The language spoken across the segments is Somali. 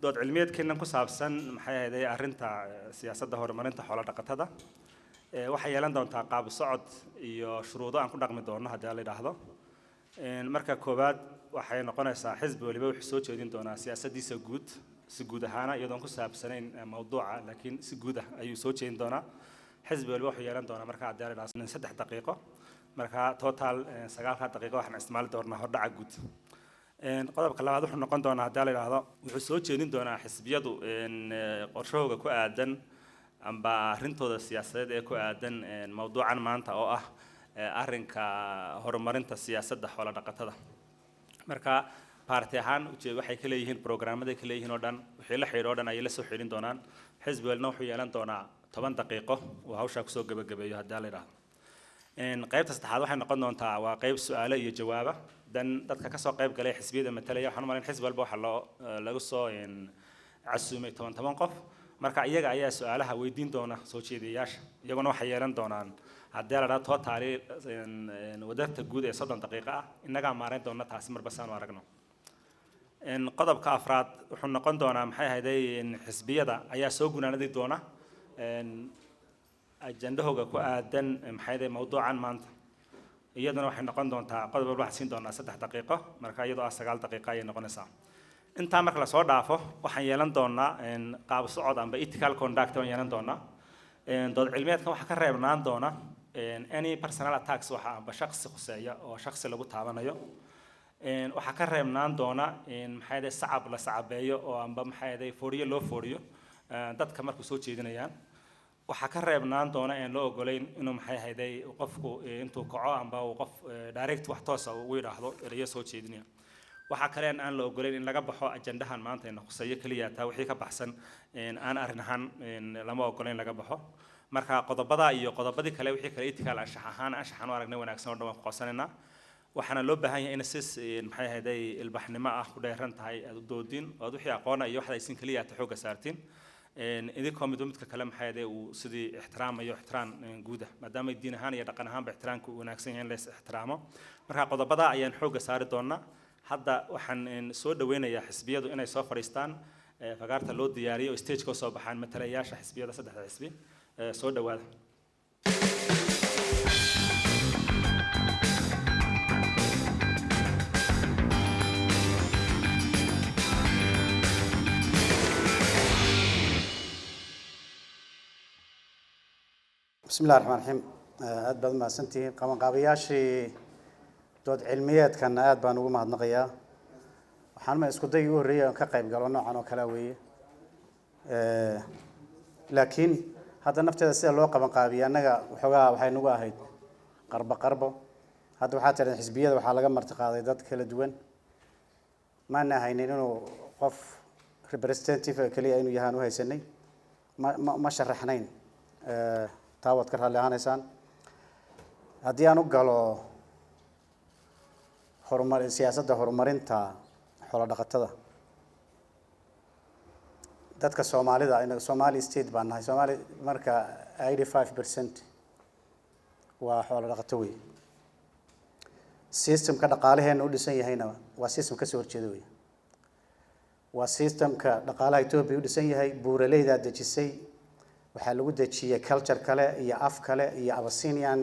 dood cilmiyeed keenan ku saabsan maxay ahayd arrinta siyaasadda horumarinta xoolo dhaqatada waxay yeelan doontaa qaab socod iyo shuruudo aan ku dhaqmi doono haddii la yiraahdo marka koowaad waxay noqonaysaa xisbi waliba wuxuu soo jeedin doonaa siyaasaddiisa guud si guud ahaan iyadoo ku saabsanayn mawduuca laakiin si guud ah ayuu soo jeedin doonaa xisbi waliba wuxuu yeelan doonaa marka haddii la yiraahdo 3 daqiiqo marka total 9 daqiiqo waxaan isticmaali doonaa hordhaca guud qodobka labaad wuxuu noqon doonaa haddii la yiraahdo wuxuu soo jeedin doonaa xisbiyadu qorshahooda ku aadan amba arrintooda siyaasadeed ee ku aadan mawduucan maanta oo ah arrinka horumarinta siyaasadda xoolo dhaqatada marka party ahaan waxay ka leeyihiin programmada ka leeyihiin oo dhan wixii la xiriiro oo dhan ay la soo xiriin doonaan xisbi walna wuxuu yeelan doonaa 10 daqiiqo oo hawsha ku soo gabagabeeyo haddii la yiraahdo qaybta saddexaad waxay noqon doontaa waa qayb su'aalo iyo jawaabo dan dadka ka soo qayb galay xisbiyada matalaya waxaan marin xisbi walba waxa lagu soo casuumay 10 qof marka iyaga ayaa su'aalaha weydiin doona soo jeediyaasha iyaguna waxay yeelan doonaan haddii la yiraahdo total wadarta guud ee 30 daqiiqo ah inaga maareyn doona taasi marba saan u aragno qodobka afraad wuxuu noqon doonaa maxay ahayd xisbiyada ayaa soo gunaanadi doona ajandahooga ku aadan maxay ahayd mawduucan maanta iyaduna waxay noqon doontaa qodob walba siin doonaa 3 daqiiqo marka iyadoo 9 daqiiqo ay noqonaysaa inta marka la soo dhaafo waxaan yeelan doonaa qaab socod amba ethical conduct oo yeelan doonaa dood cilmiyeedkan waxa ka reebnaan doona any personal attacks waxa amba shakhsi khuseeya oo shakhsi lagu taabanayo waxa ka reebnaan doona maxay ahayd sacab la sacabeeyo oo amba maxay ahayd fooriyo loo fooriyo dadka markuu soo jeedinayaan waxa ka reebnaan doona in loo ogoleyn inuu maxay ahayd qofku intuu kaco amba uu qof direct wax toos ah ugu yiraahdo erayo soo jeedinaya waxa kale aan la ogoleyn in laga baxo ajandahan maanta in khuseeyo kaliya taa wixii ka baxsan aan arinahan lama ogoleyn laga baxo marka qodobada iyo qodobadii kale wixii kale ethical anshaxan u aragnay wanaagsan oo dhan waan qosanayna waxaana loo baahan yahay in si maxay ahayd ilbaxnimo ah ku dheeran tahay aad u doodin oo wixii aqoon iyo waxda aysan kaliya ta xooga saartiin idinka midka kale maxay ahayd uu sidii ixtiraam guud ah maadaama diin ahaan iyo dhaqan ahaan ixtiraamku wanaagsan yahay in la ixtiraamo marka qodobada ayaan xooga saari doonaa hadda waxaan soo dhaweynayaa xisbiyadu inay soo fariistaan fagaarta loo diyaariyo stage ka soo baxaan matalayaasha xisbiyada saddexda xisbi soo dhawaada بسم الله الرحمن الرحيم أدبر ما سنتي قام قابياشي dood cilmiyeedkan aad baan ugu mahadnaqayaa waxaan ma isku day u horeeyay ka qayb galo noocan oo kala weeye laakiin hadda nafteeda sida loo qaban qaabiyo anaga waxay nagu ahayd qarbo hadda waxaa tiran xisbiyada waxaa laga marti qaaday dad kala duwan ma nahaynin inuu qof representative kaliya inuu yahaan u haysanay ma sharaxnayn taawad ka raali ahaanaysaan haddii aan u galo siyaasadda horumarinta xoolo dhaqatada dadka Soomaalida in Somali state baan nahay Somali marka 85% waa xoolo dhaqato weey systemka dhaqaalaheena u dhisan yahayna waa system ka soo horjeeda weey waa systemka dhaqaalaha Itoobiya u dhisan yahay buuraleyda dejisay waxa lagu dejiyay culture kale iyo af kale iyo Abyssinian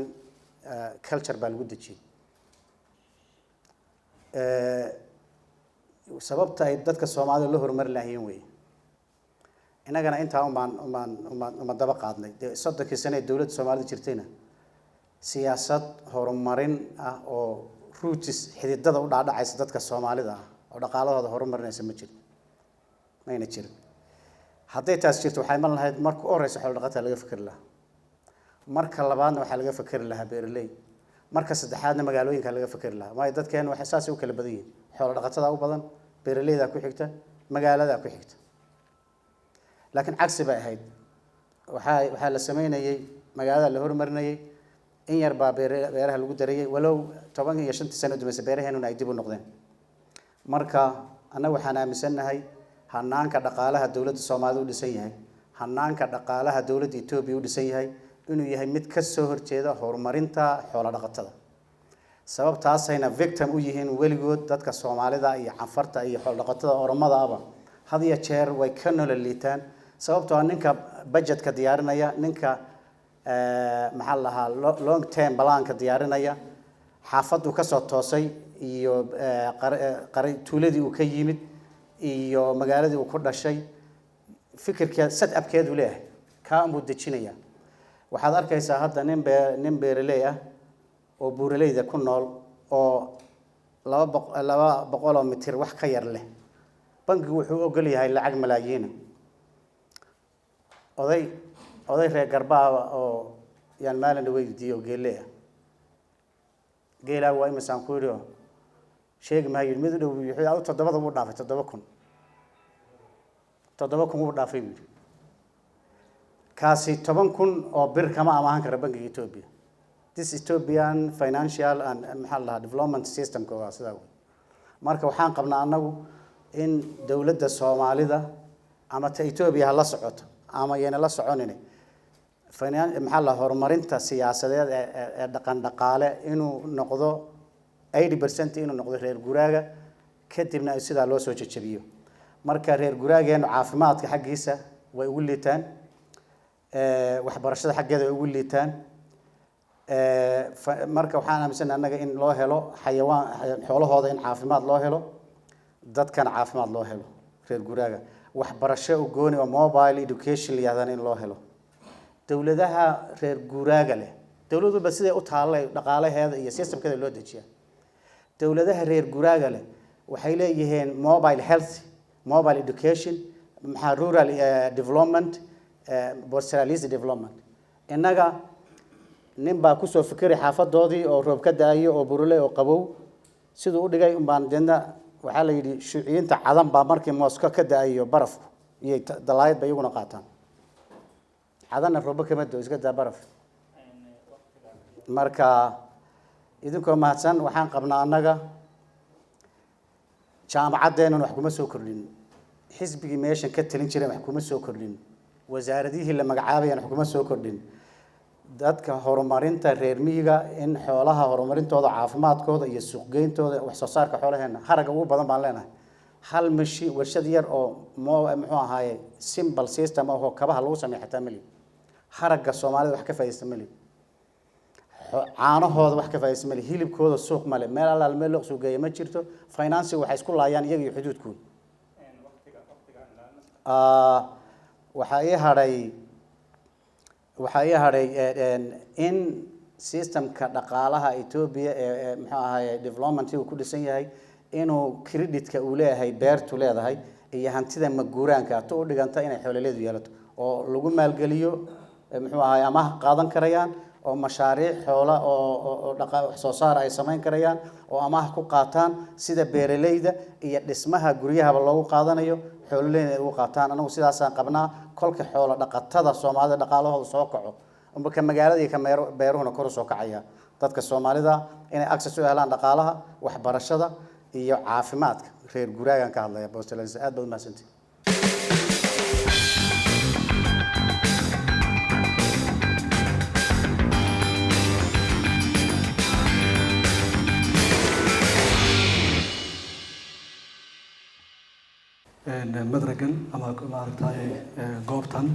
culture baa lagu dejiyay sababta ay dadka Soomaalida loo horumar lahayn way inagana inta uma daba qaadnay 30 sano ee dawladda Soomaalida jirtayna siyaasad horumarin ah oo roots xididada u dhaadhacaysa dadka Soomaalida oo dhaqaalahooda horumarinaysa ma jiro mayna jirin hadday taas jirto waxay mal lahayd marka horeysa xoolo dhaqatada laga fikir lahaa marka labaadna waxa laga fikir lahaa beeraley marka saddexaadna magaalooyinka laga fikir lahaa ma dadkeen waxa saas u kala badan yihiin xoolo dhaqatada u badan beeraleyda ku xigta magaalada ku xigta laakiin cagsi bay ahayd waxa la sameynayay magaalada la horumarinayay in yar baa beeraha lagu darayay walow 10 iyo 5 sano dumaysa beeraheenu ay dib u noqdeen marka anagu waxaan aaminsanahay hanaanka dhaqaalaha dawladda Soomaaliya u dhisan yahay hanaanka dhaqaalaha dawladda Itoobiya u dhisan yahay inuu yahay mid ka soo horjeeda horumarinta xoolo dhaqatada sababtaasayna victim u yihiin weligood dadka Soomaalida iyo Cafarta iyo xoolo dhaqatada Oromada aba had iyo jeer way ka nolol liitaan sababtoo ah ninka budgetka diyaarinaya ninka maxaa la lahaa long term balaanka diyaarinaya xaafaddu ka soo toosay iyo tuuladii uu ka yimid iyo magaaladii uu ku dhashay fikirkeeda set upkeedu leeyahay kaa unbuu dejinaya waxaad arkaysaa hadda nin beeraley ah oo buuraleyda ku nool oo 200 mitir wax ka yar leh bangigu wuxuu ogol yahay lacag malaayiin oday reer garbaaba oo yaan maalin weydiiyo geelay geela waa imisaan ku yiri sheegi maayo mid u dhow wuxuu todobada u dhaafay 7,000 u dhaafay kaasi 10,000 oo bir kama amahan kara bangiga Ethiopia this Ethiopian financial and development system ka waa sidaa marka waxaan qabnaa anagu in dawladda Soomaalida ama ta Ethiopia la socoto ama yana la soconine horumarinta siyaasadeed ee dhaqan dhaqaale inuu noqdo 80% inuu noqdo reer guraaga kadibna ay sidaa loo soo jajabiyo marka reer guraageenu caafimaadka xaqiisa way ugu liitaan waxbarashada xaqeeda way ugu liitaan marka waxaan aaminsan anaga in loo helo xayawaan xoolahooda in caafimaad loo helo dadkana caafimaad loo helo reer guraaga waxbarasho u gooni oo mobile education liyadan in loo helo dawladaha reer guraaga leh dawladdu ba sidee u taalay dhaqaalaheeda iyo systemkeeda loo dejiyaa dawladaha reer guraaga leh waxay leeyihiin mobile health mobile education rural development borderless development inaga nin baa ku soo fikiray xaafadoodii oo roob ka daayo oo burule oo qabow sidoo u dhigay baan deena waxa la yiri shuuciyiinta cadan baa markii Moscow ka daayo barafku iyo dalaayad bay iyaguna qaataan cadana roob kama doo iska daa baraf marka idinkoo mahadsan waxaan qabnaa anaga jaamacadeena wax kuma soo kordhin xisbigii meeshan ka talin jiray wax kuma soo kordhin wasaaradihii la magacaabayaan wax kuma soo kordhin dadka horumarinta reer miyiga in xoolaha horumarintooda caafimaadkooda iyo suuqgeyntooda wax soo saarka xoolaheena haraga ugu badan baan leenahay hal mishi warshad yar oo muxuu ahaayay simple system oo kabaha lagu sameeyo xataa mali haraga Soomaalida wax ka faa'iideysta mali caanahooda wax ka faa'iideysta mali hilibkooda suuq male meel alla meel loo suuq geeyo ma jirto finance waxay isku laayaan iyaga iyo xuduudkooda waxa ay haray in systemka dhaqaalaha Ethiopia ee muxuu ahaayay development uu ku dhisan yahay inuu creditka uu leeyahay beertu leedahay iyo hantida maguuraanka u dhiganta inay xoolaleedu yeelato oo lagu maalgeliyo muxuu ahaayay ama qaadan karayaan oo mashaariic xoola oo wax soo saar ay sameyn karayaan oo amaah ku qaataan sida beeraleyda iyo dhismaha guryaha loogu qaadanayo xoolaleeyda ugu qaataan anagu sidaas aan qabnaa kolka xoolo dhaqatada Soomaalida dhaqaalahooda soo kaco umka magaalada iyo beeruhuna kor u soo kacaya dadka Soomaalida inay access u helaan dhaqaalaha waxbarashada iyo caafimaadka reer guraagan ka hadlaya boostalays aad baad mahadsantii madragan ama maaragtay goobtan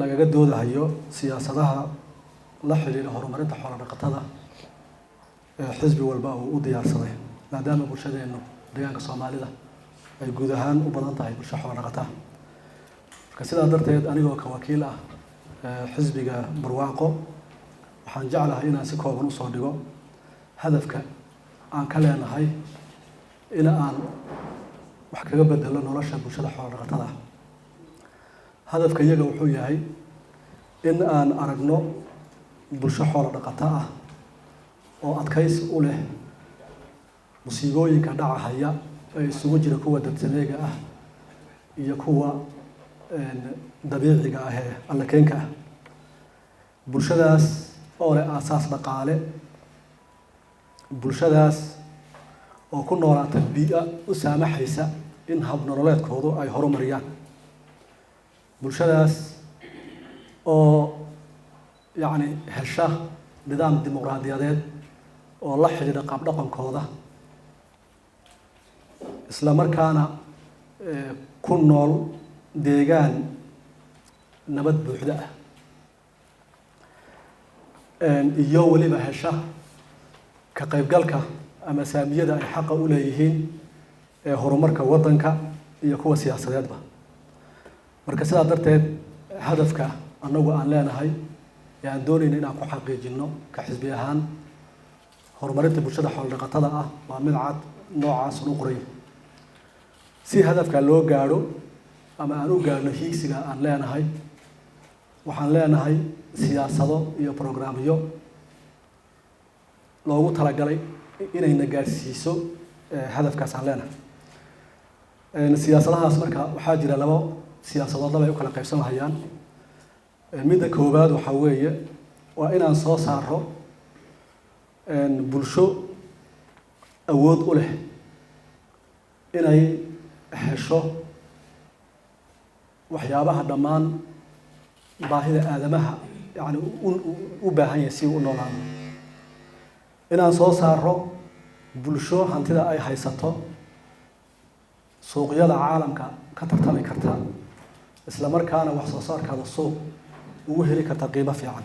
lagaga doodayo siyaasadaha la xiriira horumarinta xoolo dhaqatada xisbi walba uu u diyaarsaday maadaama bulshadeenu deegaanka Soomaalida ay guud ahaan u badan tahay bulsho xoolo dhaqata marka sidaa darteed anigoo ka wakiil ah xisbiga barwaaqo waxaan jeclahay inaan si kooban u soo dhigo hadafka aan ka leenahay in aan wax kaga bedelo nolosha bulshada xoolo dhaqatada hadafka iyaga wuxuu yahay in aan aragno bulsho xoolo dhaqata ah oo adkaysi u leh musiibooyinka dhacaya ee isugu jira kuwa dadsameega ah iyo kuwa dabiiciga ah ee alla keenka ah bulshadaas oo leh aasaas dhaqaale bulshadaas oo ku noolaata bii'o u saamaxaysa in hab nololeedkoodu ay horumariyaan bulshadaas oo yacni hesha nidaam dimuqraadiyadeed oo la xidhiidha qaab dhaqankooda isla markaana ku nool deegaan nabad buuxda iyo weliba hesha ka qaybgalka ama saamiyada ay xaqa u leeyihiin horumarka waddanka iyo kuwa siyaasadeedba. marka sidaa darteed hadafka annagu aan leenahay ee aan doonayna inaan ku xaqiijino ka xisbi ahaan horumarinta bulshada xoolo-dhaqatada ah waa mid cad noocaas u qoray. si hadafka loo gaadho ama aan u gaadhno hiigsiga aan leenahay waxaan leenahay siyaasado iyo programyo loogu talagalay inayna gaadhsiiso hadafkaas aan leenahay. siyaasadahaas marka waxaa jira labo siyaasadood laba ay u kala qaybsanayaan. midda koowaad waxaa weeye waa inaan soo saaro bulsho awood u leh inay hesho waxyaabaha dhammaan baahida aadamaha yani u baahan yahay si uu u noolaado. inaan soo saaro bulsho hantida ay haysato suuqyada caalamka ka tartami karta isla markaana wax soo saarkaada suuq ugu heli karta qiimo fiican.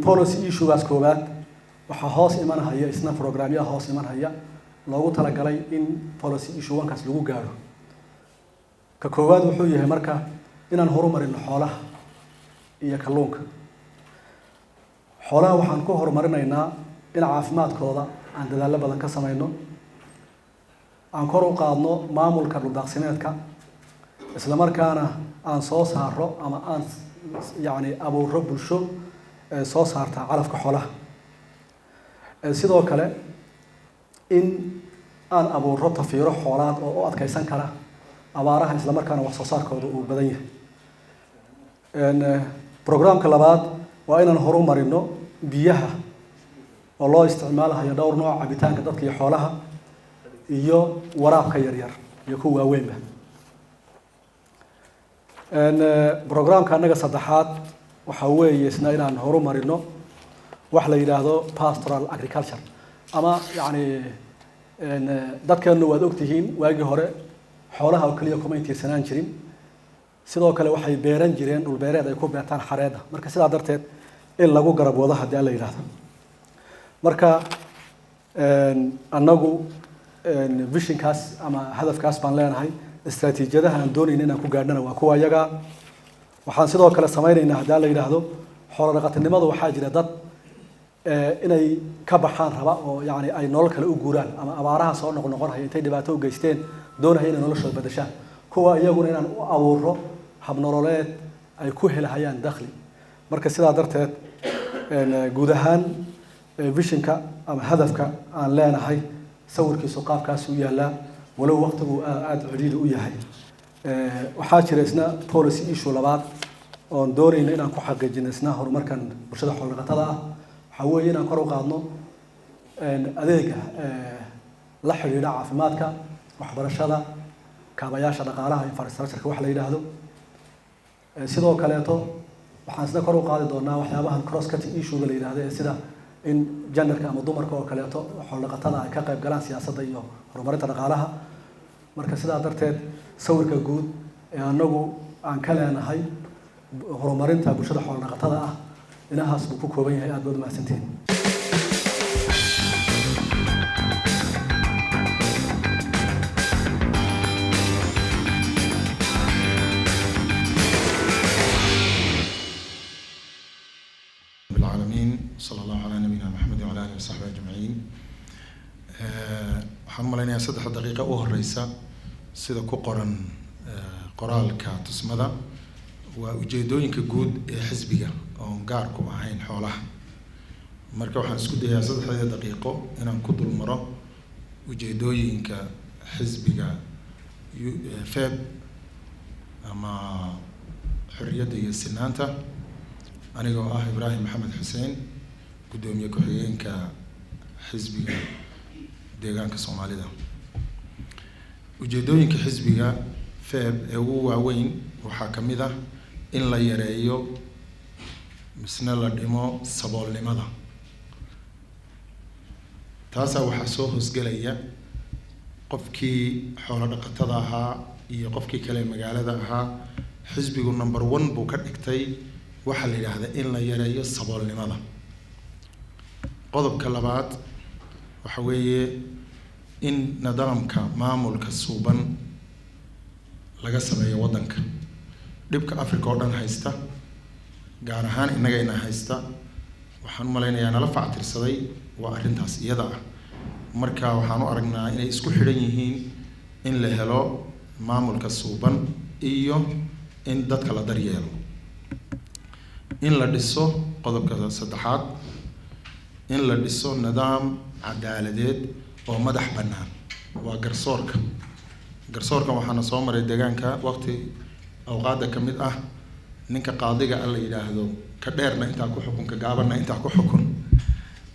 policy issuegaas koowaad waxaa hoos imanhaya isna programyaha hoos imanhaya loogu talagalay in policy issue wankaas lagu gaadho. ka koowaad wuxuu yahay marka inaan horumarino xoolaha iyo kalluunka. xoolaha waxaan ku horumarinaynaa in caafimaadkooda aan dadaallo badan ka samayno, aan kor u qaadno maamulka dhuldaaqsimeedka, isla markaana aan soo saaro ama aan yani abuuro bulsho soo saarta calafka xoolaha. sidoo kale in aan abuuro tafiiro xoolaad oo u adkeysan kara abaaraha isla markaana wax soo saarkooda uu badan yahay. programka labaad waa inaan horumarino biyaha oo loo isticmaalayo dhowr nooc cabitaanka dadka iyo xoolaha iyo waraabka yaryar iyo kuwa waaweynba. programka annaga saddexaad waxaa weeye isna inaan horumarino wax la yidhaahdo pastoral agriculture ama yani dadkeenu waad ogtihiin waagii hore xoolaha oo keliya kuma intiirsanaan jirin, sidoo kale waxay beeran jireen dhul beereed ay ku beertaan xareedda. marka sidaa darteed in lagu garab wado haddii la yidhaahdo. marka annagu visionkaas ama hadafkaas baan leenahay. istaraatiijiyadaha aan doonayna inaan ku gaadhana waa kuwa iyaga. waxaan sidoo kale samaynaynaa haddii la yidhaahdo xoolo-dhaqatinimadu waxaa jira dad inay ka baxaan raba oo yani ay nolol kale u guuraan ama abaaraha soo noqnoqonaya intay dhibaato u geysteen doonaya inay noloshooda bedeshaan. kuwa iyaguna inaan u abuuro habnololeed ay ku helahayaan dakhli. marka sidaa darteed guud ahaan visionka ama hadafka aan leenahay sawirkiisu qaabkaas u yaallaa walow waqtigu aada ciriiri u yahay. waxaa jira isna policy issue labaad oon doonayna inaan ku xaqiijino isna horumarkan bulshada xoolo-dhaqatada ah. waxaa weeye inaan kor u qaadno adeega la xidhiidha caafimaadka, waxbarashada, kaabayaasha dhaqaalaha, infrastructureka wax la yidhaahdo. sidoo kaleeto waxaan isna kor u qaadi doonaa waxyaabahan cross cutting issuega la yidhaahdo ee sida in genderka ama dumarka oo kaleeto xoolo-dhaqatada ay ka qayb galaan siyaasadda iyo horumarinta dhaqaalaha. marka sidaa darteed sawirka guud ee annagu aan ka leenahay horumarinta bulshada xoolo-dhaqatada ah inahaas buu ku kooban yahay. aad baad umahadsantihiin. صلى الله على نبينا محمد وعلى آله وصحبه أجمعين. waxaan malaynayaa 3 daqiiqo u horeysa sida ku qoran qoraalka tusmada waa ujeedooyinka guud ee xisbiga oo gaar ku ahayn xoolaha. marka waxaan isku dayaa 3 daqiiqo inaan ku dul maro ujeedooyinka xisbiga FEB ama xorriyadda iyo sinaanta anigoo ah Ibrahim Maxamed Xuseen gudoomiye ku-xigeenka xisbiga deegaanka Soomaalida. ujeedooyinka xisbiga FEB ee ugu waaweyn waxaa ka mid ah in la yareeyo misna la dhimo saboolnimada. taasaa waxaa soo hoosgelaya qofkii xoolo dhaqatada ahaa iyo qofkii kale magaalada ahaa xisbigu number 1 buu ka dhigtay waxa la yiraahdaa in la yareeyo saboolnimada. qodobka labaad waxa weeye in nidaamka maamulka suuban laga sameeyo wadanka. dhibka Afrika oo dhan haysta gaar ahaan inagayna haysta waxaan malaynayaa nala factirsaday waa arrintaas iyada ah. marka waxaan u aragnaa inay isku xidhan yihiin in la helo maamulka suuban iyo in dadka la daryeelo. in la dhiso qodobka saddexaad in la dhiso nidaam cadaaladeed oo madax bannaan waa garsoorka. garsoorkan waxaana soo maray deegaanka waqti awqaada ka mid ah ninka qaadiga la yiraahdo ka dheerna inta ku xukun ka gaabanna inta ku xukun.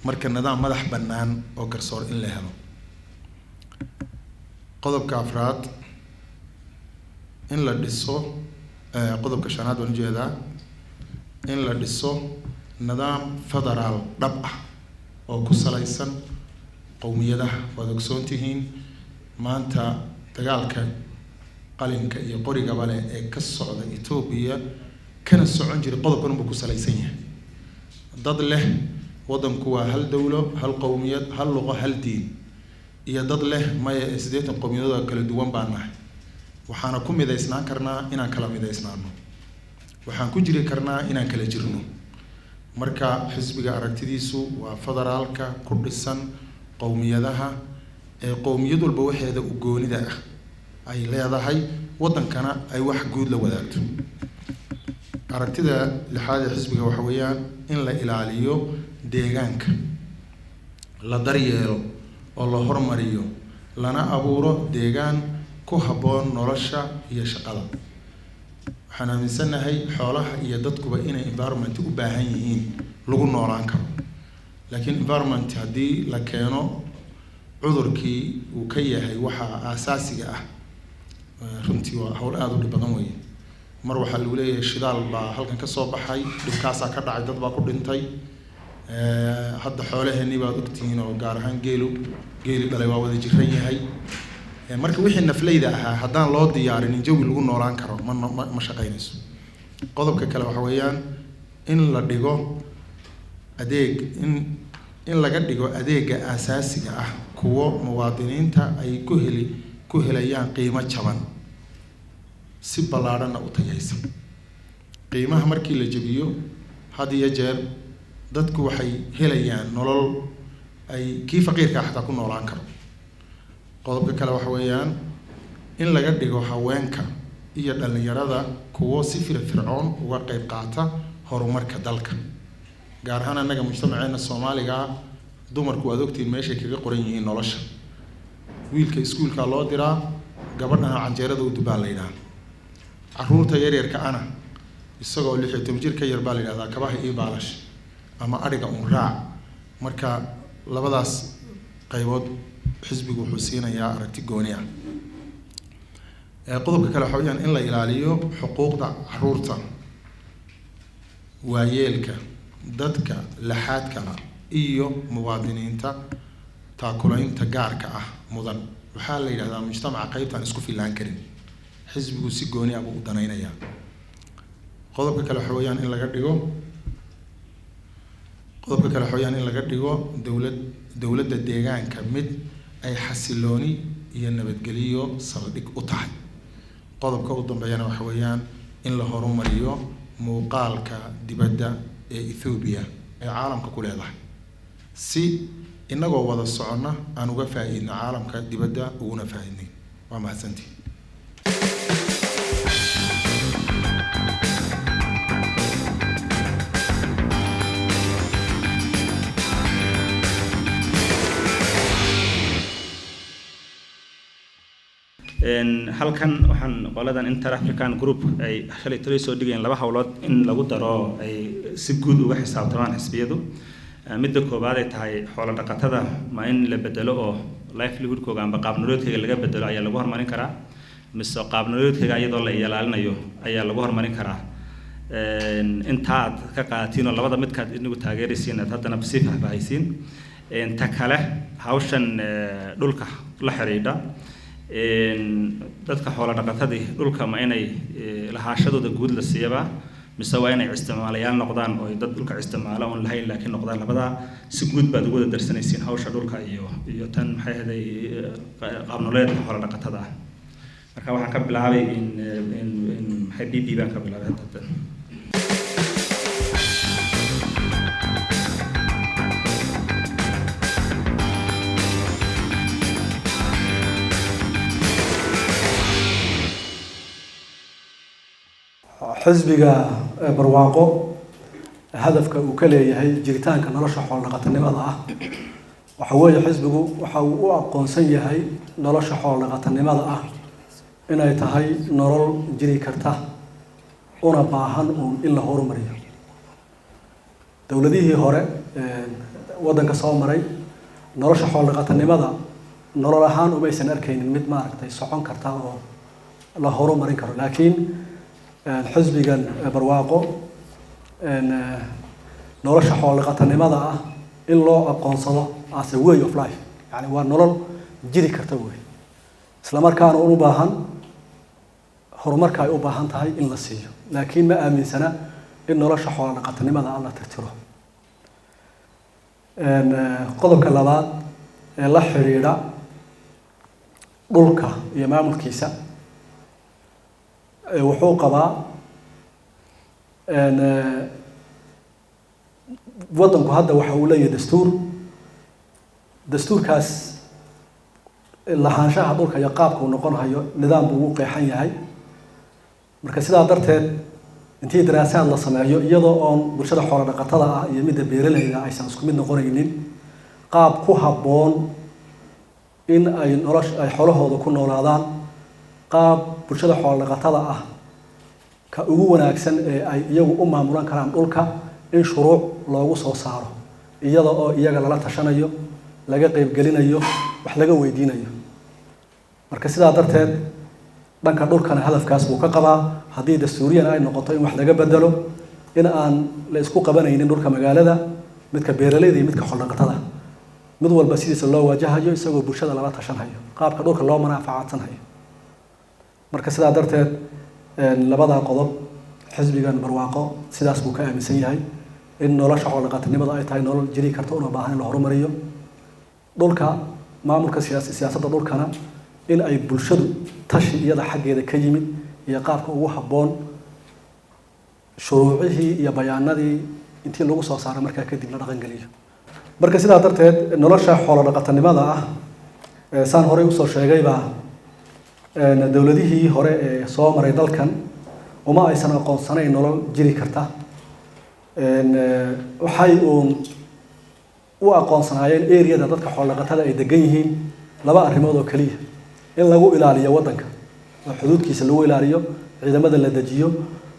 marka nidaam madax bannaan oo garsoor in la helo. qodobka afraad in la dhiso qodobka shanaad waan jeedaa in la dhiso nidaam federaal dhab ah oo ku salaysan qowmiyadaha. waad ogsoon tihiin maanta dagaalka qalinka iyo qoriga bale ee ka socda Ethiopia kana socon jiray qodobkan uu ku salaysan yahay dad leh wadanku waa hal dawlo hal qowmiyad hal luqo hal diin iyo dad leh maya 8 qowmiyadood kala duwan baan nahay. waxaana ku midaysnaan karnaa inaan kala midaysnaano waxaan ku jiri karnaa inaan kala jirno. marka xisbiga aragtidiisu waa federaalka ku dhisan qowmiyadaha ee qowmiyad walba waxeeda u goonida ah ay leedahay wadankana ay wax guud la wadaagto. aragtida lixaad ee xisbiga waxa weeyaan in la ilaaliyo deegaanka la daryeelo oo la hormariyo lana abuuro deegaan ku habboon nolosha iyo shaqada. waxaan aaminsanahay xoolaha iyo dadkuba inay environment u baahan yihiin lagu noolaan karo laakiin environment haddii la keeno cudurkii uu ka yahay waxa aasaasiga ah runtii waa hawl aad u dhib badan weeye. mar waxa lagu leeyahay shidaal baa halkan ka soo baxay dhibkaas ka dhacay dad baa ku dhintay. hadda xoolaheeni baad ogtihiin oo gaar ahaan geeli dhalay waa wada jiran yahay. marka wixii nafleyda ahaa haddaan loo diyaarin jawi lagu noolaan karo ma shaqaynayso. qodobka kale waxa weeyaan in la dhigo adeeg in laga dhigo adeega aasaasiga ah kuwa muwaadiniinta ay ku helayaan qiimo jaban si ballaaranna u tayaysan. qiimaha markii la jabiyo had iyo jeer dadku waxay helayaan nolol ay kii faqiirka xataa ku noolaan karo. qodobka kale waxa weeyaan in laga dhigo haweenka iyo dhalinyarada kuwa si firfircoon uga qayb qaata horumarka dalka gaar ahaan anaga mujtamaceena Soomaaliga dumarku waad ogtiin meesha kaga qoran yihiin nolosha. wiilka iskuulka loo diraa gabadhana canjeerada u dubaa leeyahay. caruurta yaryarka ana isagoo 16 jir ka yar baa leeyahay kabaha iyo baalash ama ariga raac. marka labadaas qaybood xisbigu wuxuu siinayaa aragti gooni ah. qodobka kale waxa weeyaan in la ilaaliyo xuquuqda caruurta waayeelka dadka laxaadka iyo muwaadiniinta taakulaynta gaarka ah mudan. waxaa la yiraahdaa mujtamaca qaybtan isku filaan karin xisbigu si gooni ah u danaynayaa. qodobka kale waxa weeyaan in laga dhigo dawladda deegaanka mid ay xasilooni iyo nabadgeliyo saldhig u tahay. qodobka u dambeeyana waxa weeyaan in la horumariyo muuqaalka dibadda ee Ethiopia ee caalamka ku leedahay si inagoo wada soconna aan uga faa'iidno caalamka dibadda uguna faa'iidnay. waa mahadsantihiin. halkan waxaan qoladan Inter African Group ay xalay talo soo dhigeen laba hawlood in lagu daro ay si guud uga xisaabtamaan xisbiyadu. midda koobaad ay tahay xoolo dhaqatada ma in la bedelo oo livelihood-kooda amba qaab nololeedkooda laga bedelo ayaa lagu horumarin karaa mise qaab nololeedkooda iyadoo la ilaalinayo ayaa lagu horumarin karaa. intaad ka qaadatiin oo labada midkaad inagu taageeraysiin haddana si faahfaahaysiin. ta kale hawshan dhulka la xiriidha dadka xoolo dhaqatadii dhulka ma inay lahaashadooda guud la siiyaba mise waa inay isticmaalayaal noqdaan oo dad dhulka isticmaala oon lahayn laakiin noqdaan labadaa si guud baad ugu wada darsanaysiin hawsha dhulka iyo tan maxay ahaday qaab nololeedka xoolo dhaqatada ah marka waxaan ka bilaabay in maxay DD baan ka bilaabay hadda xisbiga barwaaqo hadafka uu ka leeyahay jiritaanka nolosha xoolo dhaqatanimada ah waxa weeye xisbigu waxa uu u aqoonsan yahay nolosha xoolo dhaqatanimada ah inay tahay nolol jiri karta una baahan in la horumariyo dowladihii hore waddanka soo maray nolosha xoolo dhaqatanimada nolol ahaan umaysan arkaynin mid maaragtay socon karta oo la horumarin karo laakiin xisbigan barwaaqo nolosha xoolo dhaqatanimada ah in loo aqoonsado as a way of life yani waa nolol jiri karta wey isla markaana u baahan horumarka ay u baahan tahay in la siiyo laakiin ma aaminsana in nolosha xoolo dhaqatanimada la tirtiro qodobka labaad ee la xiriira dhulka iyo maamulkiisa wuxuu qabaa waddanku hadda waxa uu leeyahay dastuurkaas lahaanshaha dhulka iyo qaabka uu noqonayo nidaam buu ugu qeexan yahay marka sidaa darteed intii daraasaad la sameeyo iyadoo oon bulshada xoolo dhaqatada ah iyo midda beeralayda aysan isku mid noqonaynin qaab ku habboon in ay xoolahooda ku noolaadaan qaab bulshada xoolo dhaqatada ah ka ugu wanaagsan ee ay iyagu u maamulan karaan dhulka in shuruuc loogu soo saaro iyada oo iyaga lala tashanayo laga qaybgelinayo wax laga weydiinayo marka sidaa darteed dhanka dhulkana hadafkaas buu ka qabaa haddii dastuuriyan ay noqoto in wax laga bedelo in aan la isku qabanaynin dhulka magaalada midka beeralayda iyo midka xoolo dhaqatada mid walba sidiisa loo wajahayo isagoo bulshada lala tashanayo qaabka dhulka loo manaafacadsanayo marka sidaa darteed labadaa qodob xisbigan barwaaqo sidaas buu ka aaminsan yahay in nolosha xoolo dhaqatanimada ay tahay nolol jiri karta una baahan in la horumariyo dhulka maamulka siyaasadda dhulkana in ay bulshadu tashi iyada xaggeeda ka yimid iyo qaabka ugu habboon shuruucihii iyo bayaanadii intii lagu soo saaray markaa kadib la dhaqangeliyo marka sidaa darteed nolosha xoolo dhaqatanimada ah saan horey usoo sheegaybaa dowladihii hore ee soo maray dalkan uma aysan aqoonsanayn nolol jiri karta waxay u aqoonsanaayeen areada dadka xoolo dhaqatada ay degan yihiin laba arrimood oo keliya in lagu ilaaliyo waddanka oo xuduudkiisa lagu ilaaliyo ciidamada la dejiyo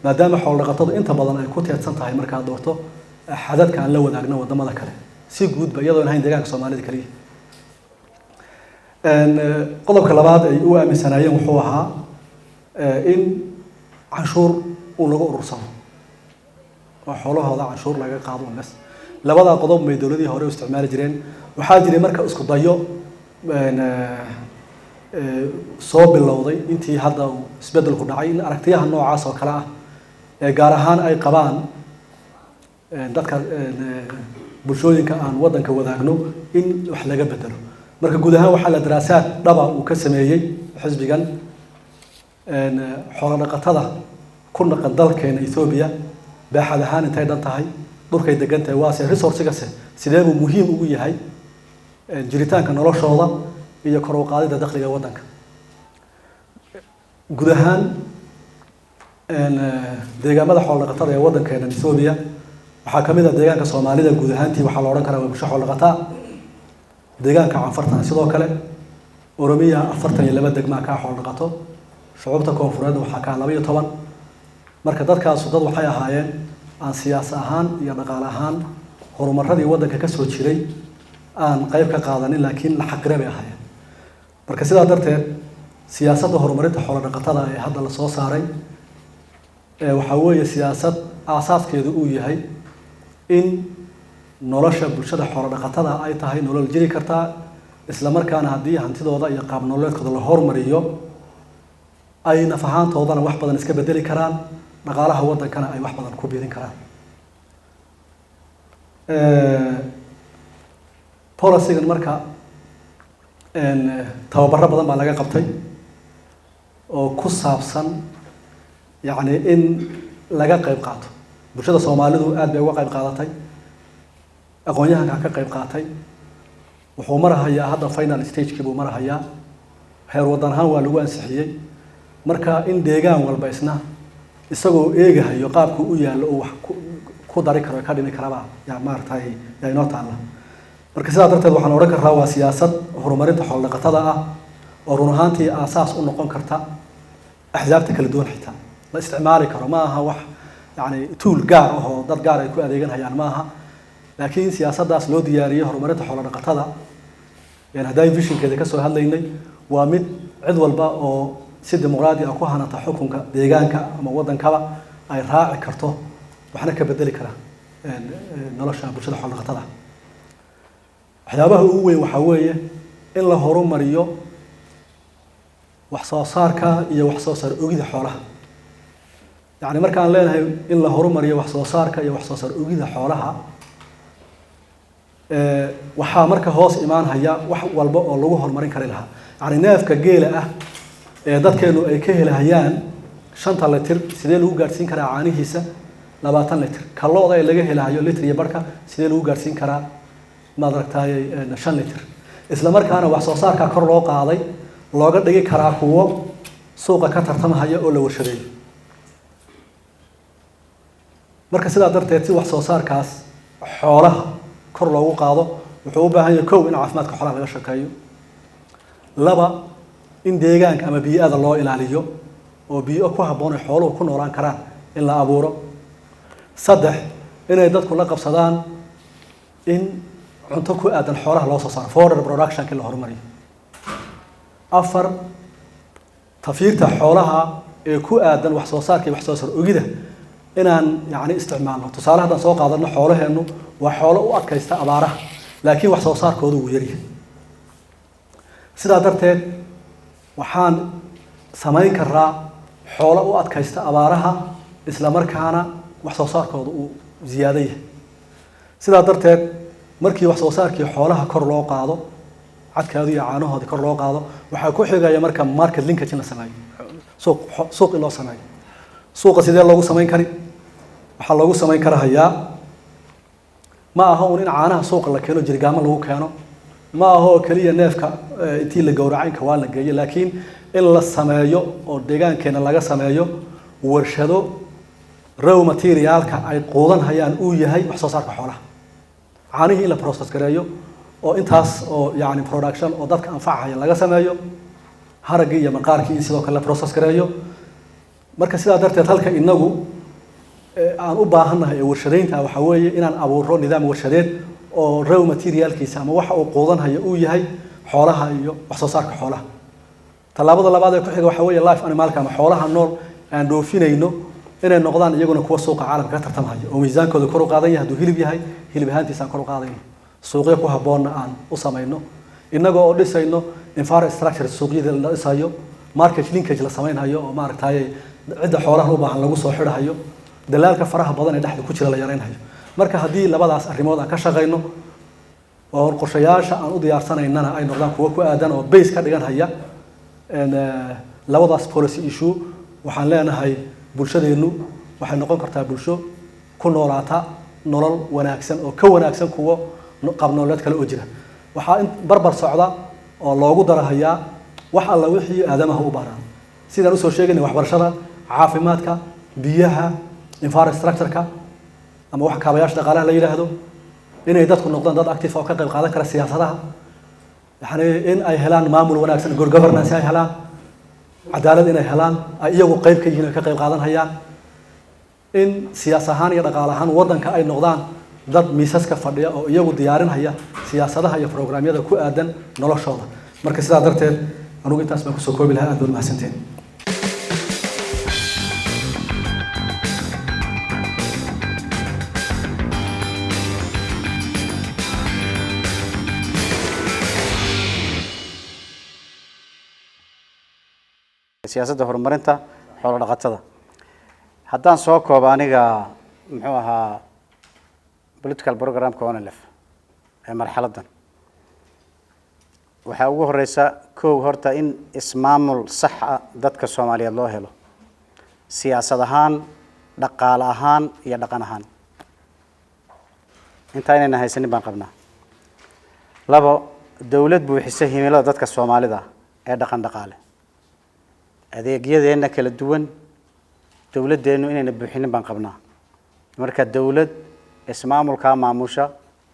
maadaama xoolo dhaqatadu inta badan ay ku teedsan tahay markaad doorto xadadka aan la wadaagno wadamada kale si guudba iyadoon ahayn deegaanka soomaalida keliya qodobka labaad ay u aaminsanaayeen wuxuu ahaa in canshuur lagu urursado oo xoolahooda canshuur laga qaado bas labadaa qodob may dowladii hore u isticmaali jireen waxaa jiray marka isku dayo soo bilowday intii hadda isbedelku dhacay in aragtiyaha noocaas oo kale ah ee gaar ahaan ay qabaan dadka bulshooyinka aan waddanka wadaagno in wax laga bedelo marka guud ahaan waxaa la daraasaad dhaba uu ka sameeyey xisbigan xoolo dhaqatada ku dhaqan dalkeena Ethiopia baaxad ahaan intay dhan tahay dhulkay degan tahay waase resource-gaas sidee buu muhiim ugu yahay jiritaanka noloshooda iyo kor u qaadida dakhliga waddanka guud ahaan deegaamada xoolo dhaqatada ee waddankeena Ethiopia waxaa kamid ah deegaanka Soomaalida guud ahaantii waxaa la oran karaa waa bulsho xoolo dhaqataa deegaanka Canfartana sidoo kale Oromiya 42 degmo ka xoolo dhaqato shucuubta koonfureed waxaa ka 12 marka dadkaas dad waxay ahaayeen aan siyaas ahaan iyo dhaqaale ahaan horumaradii waddanka ka soo jiray aan qayb ka qaadanin laakiin la xaqire bay ahaayeen marka sidaa darteed siyaasadda horumarinta xoolo dhaqatada ee hadda la soo saaray waxa weeye siyaasad aasaaskeedu uu yahay in nolosha bulshada xoolo dhaqatada ay tahay nolol jiri karta isla markaana haddii hantidooda iyo qaab nololeedkooda la hormariyo ay naf ahaantoodana wax badan iska bedeli karaan dhaqaalaha waddankana ay wax badan ku biirin karaan. Policy-gan marka tababaro badan baa laga qabtay oo ku saabsan yacni in laga qayb qaato. Bulshada Soomaalidu aad bay uga qayb qaadatay, aqoon-yahanka ka qayb qaatay. wuxuu marahayaa hadda final stage-kii buu marahayaa, heer waddan ahaan waa lagu ansixiyey. Marka in deegaan walba isna isagoo eegahayo qaabku u yaallo oo wax ku dari karo ka dhimi karaba yaa maartay yaa inoo taala. Marka sidaa darteed waxaan oran karaa waa siyaasad horumarinta xoolo dhaqatada ah oo run ahaantii aasaas u noqon karta axsaabta kala duwan xitaa la isticmaali karo. Ma aha wax yani tool gaar ah oo dad gaar ay ku adeeganayaan ma aha, laakiin siyaasaddaas loo diyaariyey horumarinta xoolo dhaqatada hadday visionkeeda ka soo hadlaynay waa mid cid walba oo si dimuqraadi ah ku hanata xukunka deegaanka ama waddankaba ay raaci karto waxna ka bedeli kara nolosha bulshada xoolo dhaqatada. waxyaabaha ugu weyn waxaa weeye in la horumariyo wax soo saarka iyo wax soo saar ogida xoolaha. yacni markaan leenahay in la horumariyo wax soo saarka iyo wax soo saar ogida xoolaha waxaa marka hoos imaanaya wax walba oo lagu horumarin kari lahaa. yacni neefka geela ah ee dadkeenu ay ka helahayaan 5 litir sidee lagu gaarsiin karaa caanihiisa 20 litir. kalooda ay laga helahayo litir iyo barka sidee lagu gaarsiin karaa maad aragtay 5 litir. isla markaana wax soo saarka kor loo qaaday looga dhigi karaa kuwo suuqa ka tartamaya oo la warshadeeyo. marka sidaa darteed si wax soo saarkaas xoolaha kor loogu qaado wuxuu u baahan yahay kow in caafimaadka xoolaha laga shaqeeyo, laba in deegaanka ama bii'ada loo ilaaliyo oo bii'o ku habboon ay xooluhu ku noolaan karaan in la abuuro, saddex inay dadku la qabsadaan in cunto ku aadan xoolaha loo soo saaro fodder production-ka la horumariyo, afar tafiirta xoolaha ee ku aadan wax soo saarka iyo wax soo saar ogida inaan yacni isticmaalno. tusaale haddaan soo qaadano xoolaheennu waa xoolo u adkaysta abaaraha laakiin wax soo saarkoodu wuu yaryahay. sidaa darteed waxaan samayn karaa xoolo u adkaysta abaaraha isla markaana wax soo saarkoodu uu ziyaado yahay. sidaa darteed markii wax soo saarkii xoolaha kor loo qaado cadkaadu iyo caanahoodii kor loo qaado waxaa ku xigaya marka market linkage in la sameeyo, suuq in loo sameeyo. suuqa sidee loogu samayn kari? waxaa loogu samayn karahayaa ma aha un in caanaha suuqa la keeno jirgaamo lagu keeno, ma aha oo keliya neefka intii la gowracaynka waa la geeyo, laakiin in la sameeyo oo deegaankeena laga sameeyo warshado raw materialka ay quudan hayaan uu yahay wax soo saarka xoolaha. caanihii in la process gareeyo oo intaas oo yacni production oo dadka anfacaya laga sameeyo, haraggii iyo maqaarkii in sidoo kale la process gareeyo. marka sidaa darteed halka inagu aan u baahannahay ee warshadaynta waxaa weeye inaan abuuro nidaam warshadeed oo raw materialkiisa ama waxa uu quudanhayo uu yahay xoolaha iyo wax soo saarka xoolaha. tallaabada labaad ee ku xiga waxaa weeye life animalka ama xoolaha nool aan dhoofinayno inay noqdaan iyaguna kuwa suuqa caalamka ka tartamaya oo miisaankooda kor u qaadan yahay. hadduu hilib yahay hilib ahaantiisa aan kor u qaadayno, suuqyo ku habboonna aan u samayno, innagoo oo dhisayno infrastructure suuqyada la dhisayo, market linkage la samaynayo oo maaragtay cidda xoolahan u baahan lagu soo xidhayo, dalaalka faraha badan ee dhexda ku jira la yaraynayo. marka haddii labadaas arrimood aan ka shaqayno oo qorshayaasha aan u diyaarsanaynana ay noqdaan kuwo ku aadan oo base ka dhigan haya labadaas policy issue, waxaan leenahay bulshadeennu waxay noqon kartaa bulsho ku noolaata nolol wanaagsan oo ka wanaagsan kuwo qaab nololeed kale oo jira. waxaa in barbar socda oo loogu darahayaa wax alla wixii aadamaha u baahnaa sidaan usoo sheegaynay waxbarashada, caafimaadka, biyaha, infrastructure-ka ama wax kaabayaasha dhaqaalaha la yidhaahdo, inay dadku noqdaan dad active oo ka qayb qaadan kara siyaasadaha, yacni in ay helaan maamul wanaagsan, good governance ay helaan, cadaalad inay helaan, ay iyagu qayb ka yihiin oo ka qayb qaadan hayaan, in siyaas ahaan iyo dhaqaale ahaan waddanka ay noqdaan dad miisaska fadhiya oo iyagu diyaarinhaya siyaasadaha iyo programyada ku aadan noloshooda. marka sidaa darteed anugu intaas baan kusoo koobi lahaa. aad baad mahadsanteen. siyaasadda horumarinta xoolo dhaqatada haddaan soo koobo aniga muxuu ahaa political programka ONLF ee marxaladan waxaa ugu horeysa kow horta in ismaamul sax ah dadka Soomaaliyeed loo helo siyaasad ahaan dhaqaale ahaan iyo dhaqan ahaan inta inayna haysanin baan qabnaa labo dawlad buuxisa himilada dadka Soomaalida ee dhaqan dhaqaale adeegyadeena kala duwan dawladeenu inayna buuxinin baan qabnaa marka dawlad ismaamulka maamusha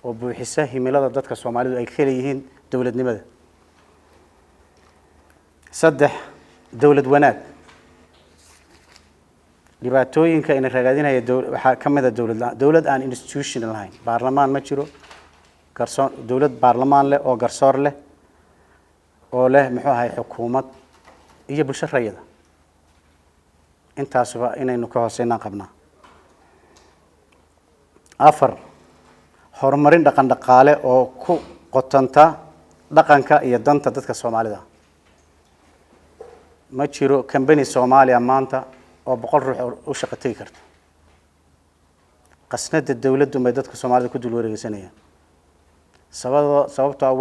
oo buuxisa himilada dadka Soomaalidu ay kala yihiin dawladnimada saddex dawlad wanaag dhibaatooyinka in ragaadinaya waxa kamid ah dawlad aan institution lahayn baarlamaan ma jiro garsoor dawlad baarlamaan leh oo garsoor leh oo leh muxuu ahay xukuumad iyo bulsho rayida intaasba inaynu ka hooseynaa qabnaa afar horumarin dhaqan dhaqaale oo ku qotanta dhaqanka iyo danta dadka Soomaalida ma jiro company Soomaaliya maanta oo 100 ruux u shaqo tagi karta qasnada dawladdu ma dadka Soomaalida ku dul wareegsanayaan sababtoo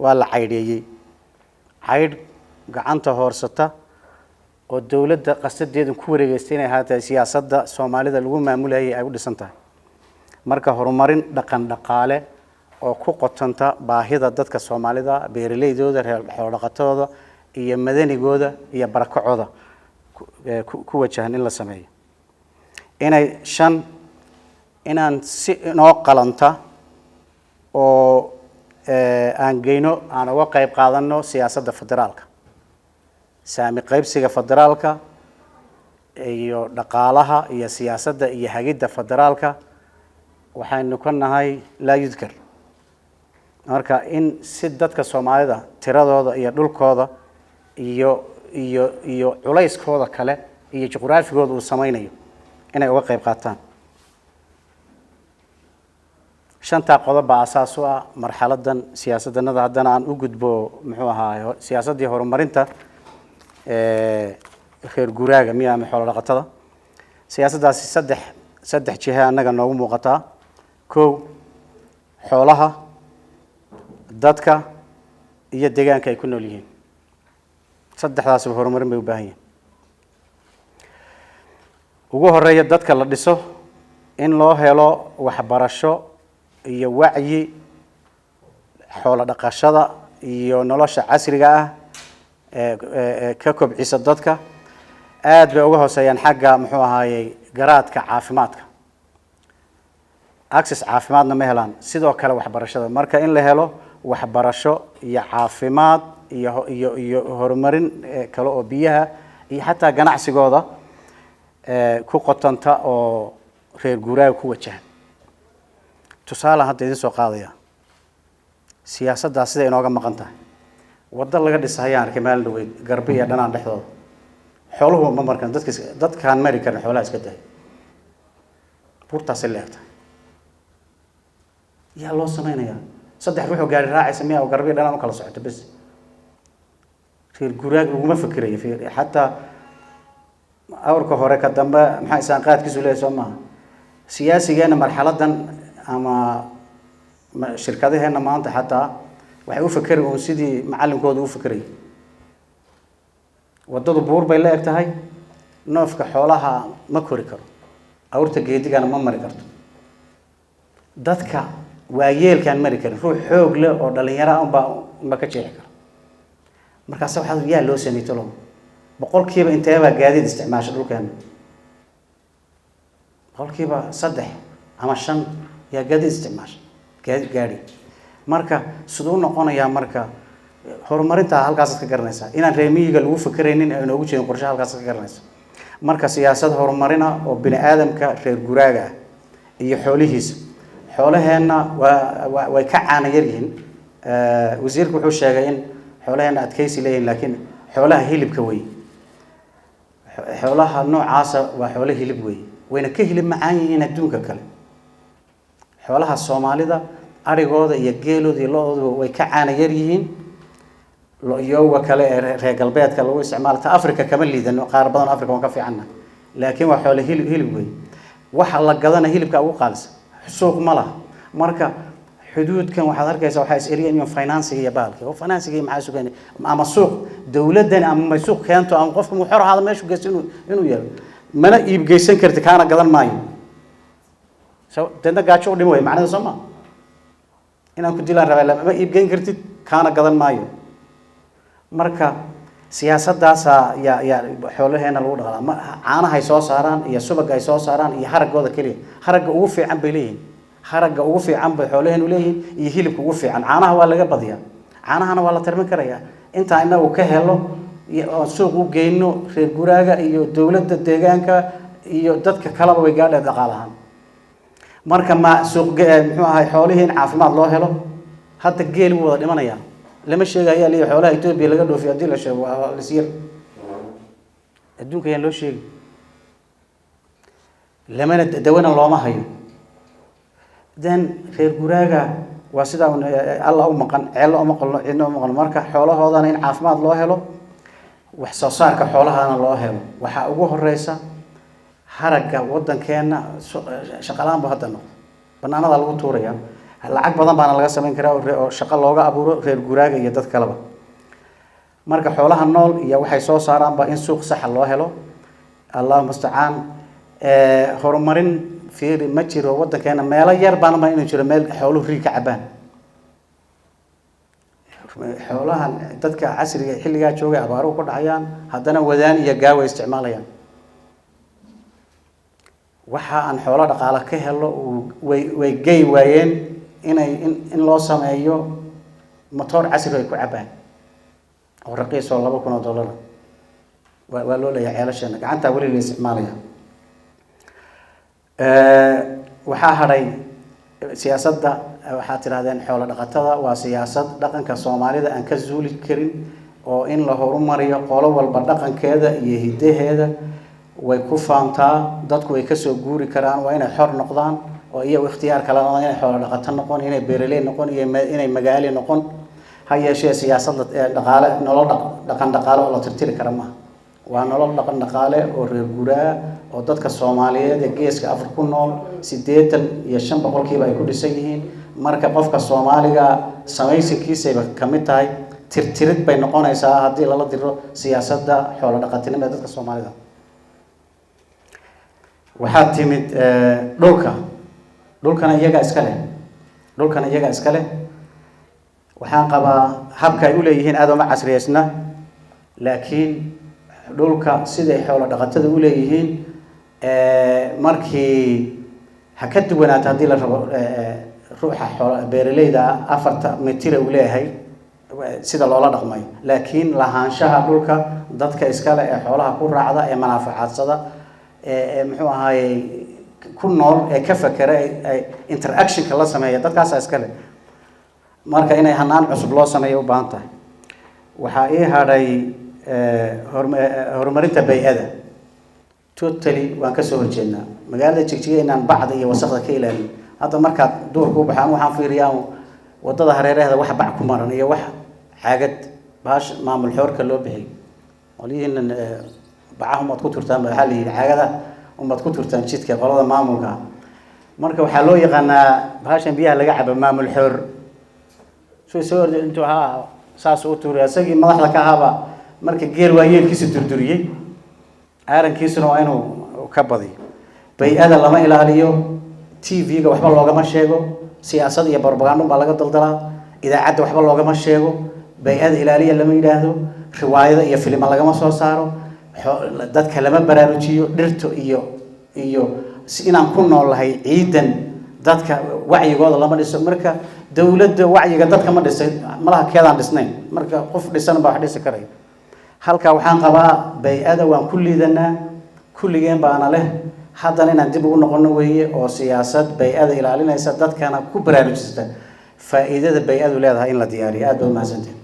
waa la caydhiyay caydh gacanta hoorsata oo dawladda qasnadeedu ku wareegaystay inay haatay siyaasadda Soomaalida lagu maamulayay ay u dhisan tahay marka horumarin dhaqan dhaqaale oo ku qotanta baahida dadka Soomaalida beeraleydooda xoolo dhaqatadooda iyo madanigooda iyo barakacooda ku wajahan in la sameeyo inay shan inaan si inoo qalanta oo aan geyno aan uga qayb qaadano siyaasadda federaalka saami qaybsiga federaalka iyo dhaqaalaha iyo siyaasadda iyo hagidda federaalka waxaynu ka nahay la yudkar marka in si dadka Soomaalida tiradooda iyo dhulkooda iyo culayskooda kale iyo juqraafigooda uu sameeynayo inay uga qayb qaataan shanta qodob baa asaas u ah marxaladan siyaasaddanada haddana aan u gudbo muxuu ahaa siyaasaddii horumarinta reer guuraaga miyaa ama xoolo dhaqatada siyaasaddaasi saddex jihe annaga noogu muuqataa kow xoolaha dadka iyo deegaanka ay ku nool yihiin saddexdaas horumarin bay u baahan yihiin ugu horeeya dadka la dhiso in loo helo waxbarasho iyo wacyi xoolo dhaqashada iyo nolosha casriga ah ka kobcisa dadka aad bay uga hooseeyaan xagga muxuu ahaayay garaadka caafimaadka access caafimaadna ma helaan sidoo kale waxbarashada marka in la helo waxbarasho iyo caafimaad iyo horumarin kale oo biyaha iyo xataa ganacsigooda ku qotanta oo reer guuraaga ku wajahan tusaale hadda idin soo qaadaya siyaasadda sida inooga maqan tahay waddo laga dhisayaan arkay maalin dhaweyd garbi iyo dhanaan dhexdooda xooluhu ma markan dadkaan mari karin xoolaha iska day buurtaasi leegta yaa loo samaynayaa saddex ruux oo gaari raacaysa miyaa oo garbi iyo dhanaan u kala socoto bas reer guuraag laguma fikirayo xataa awrka hore ka dambe maxaa isaan qaadkiisu leeyahay soo maaha siyaasigeena marxaladan ama shirkadaheena maanta xataa waxay u fikiri oo sidii macallinkooda u fikiray wadadu buur bay la eg tahay noofka xoolaha ma kori karo awrta geedigana ma mari karto dadka waayeelkaan mari karin ruux xoog leh oo dhalinyaro unbaa ka jeexi kara markaas waxaa yaa loo sameeyay talo boqolkiiba inteeba gaadiid isticmaasho dhulkeena boqolkiiba 3 ama 5 yaa gaadiid isticmaasho gaari marka sidoo noqonaya marka horumarinta halkaas ka garanaysa inaan reemiyiga lagu fikiraynin ee inoogu jeedin qorshe halkaas ka garanaysa marka siyaasad horumarina oo bini aadamka reer guuraaga iyo xoolihiisa xoolaheena way ka caana yar yihiin wasiirku wuxuu sheegay in xoolaheena adkaysi leeyihiin laakiin xoolaha hilibka way xoolaha noocaas waa xoolo hilib way wayna ka hilib macaan yihiin adduunka kale xoolaha Soomaalida arigooda iyo geelooda iyo lo'dooda way ka caana yar yihiin lo-yowga kale ee reer galbeedka lagu isticmaalo ta Afrika kama liidano qaar badan Afrika waan ka fiicanna laakiin waa xoolo hilib weey waxa la gadana hilibka ugu qaalsan suuq ma laha marka xuduudkan waxaad arkaysaa waxa is eriyeen financing iyo baalka oo financing maxaa sugan ama suuq dawladdan ama suuq keento ama qofka mu xor ahaada meeshu geesto inuu yeelo mana iib geysan karti kaana gadan maayo soo dadna gaajo u dhimo macnaheedu Soomaa inaan ku dilaan rabaa ma iib geyn kartid kaana gadan maayo marka siyaasaddaas ya xoolaheena lagu dhaqaa caanaha ay soo saaraan iyo subaga ay soo saaraan iyo haragooda kaliya haragga ugu fiican bay leeyihiin haragga ugu fiican bay xoolaheenu leeyihiin iyo hilibka ugu fiican caanaha waa laga badiyaa caanahana waa la tarmin karayaa inta inagu ka helo oo suuq u geyno reer guraaga iyo dawladda deegaanka iyo dadka kalaba way gaadhay dhaqaalahan marka ma suuq muxuu ahay xoolihiin caafimaad loo helo hadda geel wada dhimanaya lama sheegayo leeyahay xoolaha Itoobiya laga dhoofiyo hadii la sheego waa la siir adduunka ayaan loo sheegay lamana dawana looma hayo dan reer guraaga waa sida Allah u maqan ceel uma qolno cidna uma qolno marka xoolahoodana in caafimaad loo helo wax soo saarka xoolahana loo helo waxa ugu horeysa haragga wadankeena shaqalaan ba hadda noqdo banaanada lagu tuuraya lacag badan baana laga sameyn karaa oo shaqo looga abuuro reer guraaga iyo dad kaleba marka xoolaha nool iyo waxay soo saaraan ba in suuq sax loo helo Allah musta'an horumarin fiiri ma jiro wadankeena meel yar baan ma inuu jiro meel xooluhu rii ka cabaan xoolaha dadka casriga xilliga joogay abaaruhu ku dhacayaan haddana wadaan iyo gaawa isticmaalayaan waxa aan xoolo dhaqaale ka helo way gay waayeen in loo sameeyo motor casri ay ku cabaan oo raqiis oo $2,000 waa loo leeyahay ceelashana gacanta wali la isticmaalaya waxa haray siyaasadda waxa tirahdeen xoolo dhaqatada waa siyaasad dhaqanka Soomaalida aan ka zuuli karin oo in la horumariyo qolo walba dhaqankeeda iyo hidaheeda way ku faantaa dadku way ka soo guuri karaan waa inay xor noqdaan oo iyagu ikhtiyaar kala noqdaan inay xoolo dhaqato noqon inay beeraley noqon iyo inay magaalo noqon ha yeeshee siyaasadda dhaqaale nolol dhaqan dhaqaale oo la tirtiri kara ma waa nolol dhaqan dhaqaale oo reer guraa oo dadka Soomaaliyeed ee geeska Afrika ku nool 85% ay ku dhisan yihiin marka qofka Soomaaliga samaysikiisa ay kamid tahay tirtirid bay noqonaysaa hadii la diro siyaasadda xoolo dhaqatinimada dadka Soomaalida waxaa timid dhulkana iyaga iska leh waxaan qabaa habka ay u leeyihiin aad uma casriyeysna laakiin dhulka sida xoolo dhaqatada u leeyihiin markii ha ka duwanaata hadii la rabo ruuxa xoolo beeraleyda 4 mitir uu leeyahay sida loola dhaqmay laakiin lahaanshaha dhulka dadka iska leh ee xoolaha ku raacda ee manaafacadsada muxuu ahaayay ku nool ee ka fakara interaction ka la sameeyo dadkaas iska leh marka inay hanaan cusub loo sameeyo u baahan tahay waxa ay haray horumarinta bay'ada totally waan ka soo horjeednaa magaalada Jigjiga inaan bacda iyo wasaqda ka ilaalin hadda marka duurku u baxaan waxaan fiiriyaa wadada hareeraheeda wax bac ku maran iyo wax xaagad baash maamul xoorka loo bixiyay waliin bacahum ad ku turtaan waxa la yiraahdaa caagada umad ku turtaan jidka qolada maamulka marka waxa loo yaqaanaa baashan biyaha laga cabo maamul xoor soo intuu saas u tuuray asagii madaxda ka haba marka geel waayeelkiisa durduriyay aarankiisuna waa inuu ka badiyo bay'ada lama ilaaliyo TV-ga waxba loogama sheego siyaasad iyo propaganda baa laga daldalaa idaacadda waxba loogama sheego bay'ada ilaaliya lama yiraahdo riwaayada iyo filimo lagama soo saaro dadka lama baraarujiyo dhirto iyo inaan ku noolahay ciidan dadka wacyigooda lama dhiso marka dawladda wacyiga dadka ma dhisay malaha keedaan dhisnayn marka qof dhisan baa wax dhisi karay halka waxaan qabaa bay'ada waan ku liidanaa kulligeen baana leh haddana inaan dib ugu noqono weeye oo siyaasad bay'ada ilaalinaysa dadkana ku baraarujista faa'iidada bay'adu leedahay in la diyaariyo aad baa mahadsantahay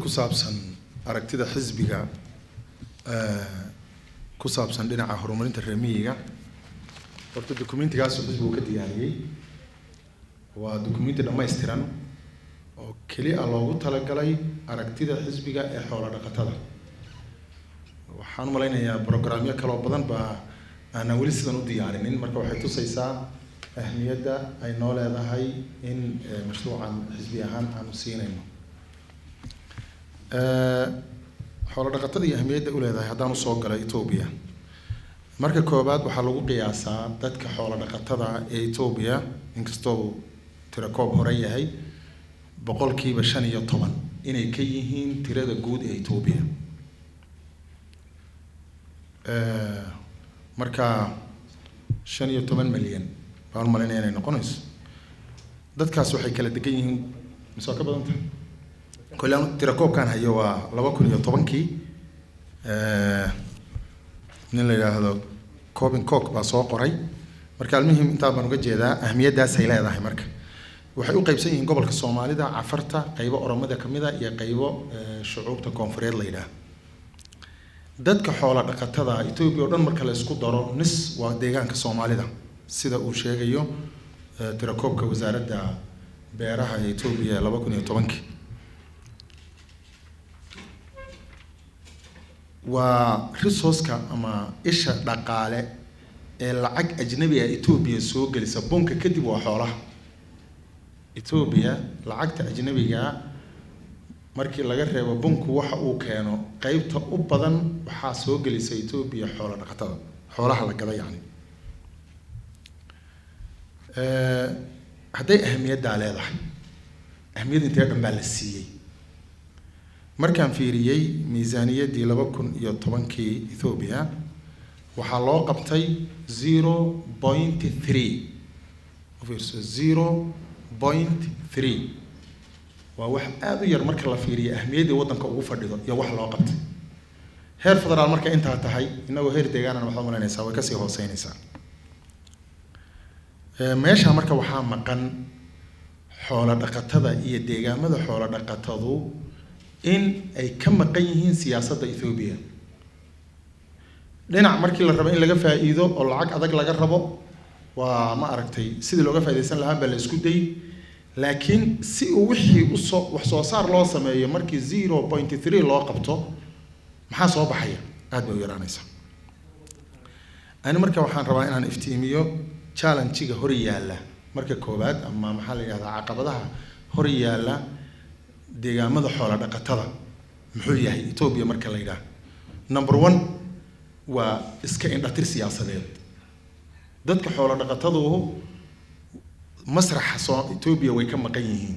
ku saabsan aragtida xisbiga ku saabsan dhinaca horumarinta reer miyiga. horta dukumentigaas xisbigu ka diyaariyey waa dukumenti dhammaystiran oo keli ah loogu talagalay aragtida xisbiga ee xoolo dhaqatada. waxaan u malaynayaa programyo kaloo badan baa aanan weli sidan u diyaarinin, marka waxay tusaysaa ahmiyadda ay noo leedahay in mashruucan xisbi ahaan aanu siinayno. xoolo dhaqatada iyo ahmiyadda u leedahay haddaan usoo galay Ethiopia. marka koobaad waxaa lagu qiyaasaa dadka xoolo dhaqatada ee Ethiopia, inkastoo tirakoob hore yahay, 15% inay ka yihiin tirada guud ee Ethiopia. marka 15 milyan baan malaynayaa inay noqonayso. dadkaas waxay kala degan yihiin misoo ka badan tahay. kollaan tirakoobkan hayo waa 2010kii. nin la yiraahdo Coben Cook baa soo qoray. marka almuhim inta baan uga jeedaa ahmiyadaas ay leedahay. marka waxay u qaybsan yihiin gobolka Soomaalida, Cafarta, qaybo Oromada kamida iyo qaybo shucuubta koonfureed la yiraahdo. dadka xoolo dhaqatada Ethiopia oo dhan marka la isku daro nis waa deegaanka Soomaalida sida uu sheegayo tirakoobka wasaaradda beeraha ee Ethiopia 2010. waa resource-ka ama isha dhaqaale ee lacag ajnabi ah Ethiopia soo gelisa bunka kadib waa xoolaha. Ethiopia lacagta ajnabiga markii laga reebo bunku waxa uu keeno qaybta u badan waxaa soo gelisa Ethiopia xoolo dhaqatada, xoolaha la gada yani. hadday ahmiyadda leedahay ahmiyad intee dhan baa la siiyey. markaan fiiriyey miisaaniyaddii 2010kii Ethiopia waxaa loo qabtay 0.3 ofirso 0.3 waa wax aad u yar marka la fiiriyo ahmiyadda waddanka ugu fadhido iyo wax loo qabtay. heer federaal marka intaa tahay inagoo heer deegaanana waxaa malanaysaa way kasii hooseynaysaa. meesha marka waxaa maqan xoolo dhaqatada iyo deegaamada xoolo dhaqatadu in ay ka maqan yihiin siyaasadda Ethiopia. dhinac markii la rabo in laga faa'iido oo lacag adag laga rabo waa ma aragtay sidii looga faa'iideysan lahaa baa la isku day, laakiin si uu wixii wax soo saar loo sameeyo markii 0.3 loo qabto maxaa soo baxaya aad bay u yaraanaysaa. ani marka waxaan rabaa inaan iftiimiyo challenge-ga hor yaalla marka koobaad ama maxaa la yiraahdaa caqabadaha hor yaalla deegaamada xoolo dhaqatada muxuu yahay Ethiopia marka la yiraahdo. number 1 waa iska indhatir siyaasadeed. dadka xoolo dhaqatadu masraxa Ethiopia way ka maqan yihiin.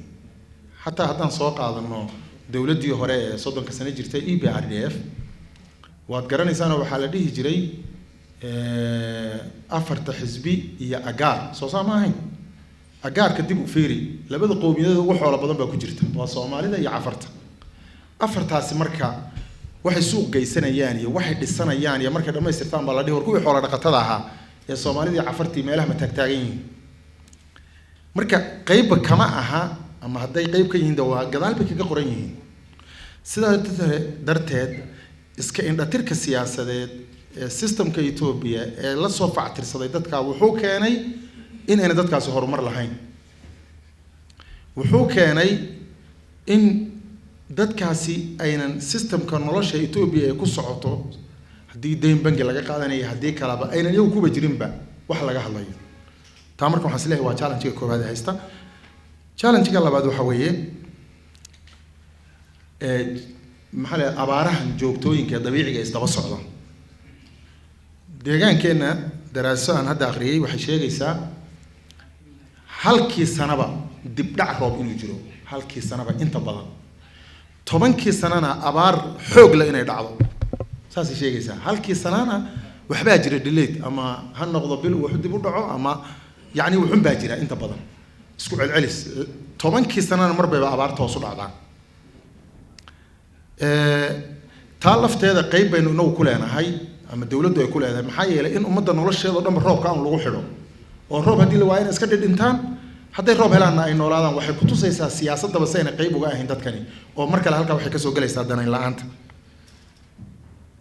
xataa haddaan soo qaadano dawladdii hore ee 30 sano jirtay EPRDF waad garanaysaan waxaa la dhihi jiray afarta xisbi iyo agaar soo saamahayn. agaarka dib u fiiri labada qowmiyadood ugu xoolo badan baa ku jirta waa Soomaalida iyo Cafarta. afartaasi marka waxay suuq geysanayaan iyo waxay dhisanayaan iyo markay dhamaystirtaan baa la dhihi war kuwii xoolo dhaqatada ahaa ee Soomaalida iyo Cafartii meelaha ma taagtaagan yihiin. marka qayb kama aha ama hadday qayb ka yihiin waa gadaal bay kaga qoran yihiin. sidaa darteed iska indhatirka siyaasadeed ee systemka Ethiopia ee la soo factirsaday dadka wuxuu keenay in ayna dadkaasi horumar lahayn. wuxuu keenay in dadkaasi aynan systemka nolosha Ethiopia ee ku socoto haddii deyn bangi laga qaadanayo haddii kalaba aynan iyagu kuba jirinba wax laga hadlayo. taa marka waxaan isleeyahay waa challenge-ga koowaad ee haysta. challenge-ga labaad waxa weeye maxaa la abaarahan joogtooyinka dabiiciga isdaba socda. deegaankeena daraaso aan hadda akhriyay waxay sheegaysaa halkii sanaba dib dhac roob inuu jiro, halkii sanaba inta badan 10kii sanana abaar xoog la inay dhacdo. saas ay sheegaysaa halkii sanana waxbaa jira delayed ama ha noqdo bil wax dib u dhaco ama yani wuxun baa jira inta badan isku celcelis 10kii sanana mar bayba abaarta hoos u dhacdaa. taa lafteeda qayb baynu inagu ku leenahay ama dawladdu ay ku leedahay maxaa yeelay in ummadda nolosheeda oo dhan roobka aan lagu xidho oo roob haddii la waayo in iska dhidhintaan hadday roob helaanna ay noolaadaan waxay ku tusaysaa siyaasadaba si ayna qayb uga ahayn dadkani oo mar kale halkaa waxay kasoo gelaysaa danayn la-aanta